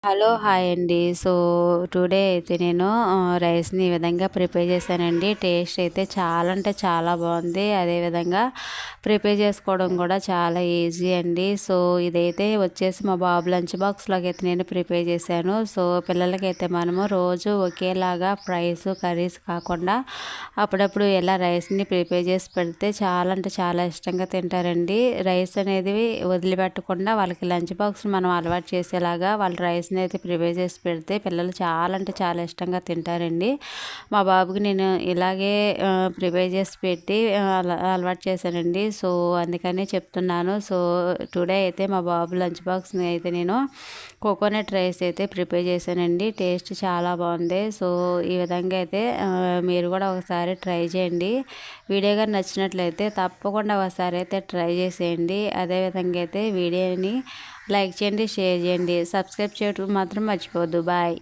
Hello! Hi అండి. Today అయితే నేను రైస్‌ని ఈ విధంగా ప్రిపేర్ చేశానండి. టేస్ట్ అయితే చాలా అంటే చాలా బాగుంది. అదేవిధంగా ప్రిపేర్ చేసుకోవడం కూడా చాలా ఈజీ అండి. ఇదైతే వచ్చేసి మా బాబు లంచ్ బాక్స్‌లోకి అయితే నేను ప్రిపేర్ చేశాను. పిల్లలకైతే మనము రోజు ఒకేలాగా ఫ్రైస్, కర్రీస్ కాకుండా అప్పుడప్పుడు ఇలా రైస్‌ని ప్రిపేర్ చేసి పెడితే చాలా అంటే చాలా ఇష్టంగా తింటారండి. రైస్ అనేది వదిలిపెట్టకుండా వాళ్ళకి లంచ్ బాక్స్ మనం అలవాటు చేసేలాగా వాళ్ళ రైస్‌ని అయితే ప్రిపేర్ చేసి పెడితే పిల్లలు చాలా అంటే చాలా ఇష్టంగా తింటారండి. మా బాబుకి నేను ఇలాగే ప్రిపేర్ చేసి పెట్టి అలవాటు చేశానండి. అందుకనే చెప్తున్నాను. టుడే అయితే మా బాబు లంచ్ బాక్స్‌ని అయితే నేను కోకోనట్ రైస్ అయితే ప్రిపేర్ చేశానండి. టేస్ట్ చాలా బాగుంది. ఈ విధంగా అయితే మీరు కూడా ఒకసారి ట్రై చేయండి. వీడియో గాని నచ్చినట్లయితే తప్పకుండా ఒకసారి అయితే ట్రై చేసేయండి. అదేవిధంగా అయితే వీడియోని లైక్ చేయండి, షేర్ చేయండి, సబ్స్క్రైబ్ చేయడం మాత్రం మర్చిపోవద్దు. బాయ్.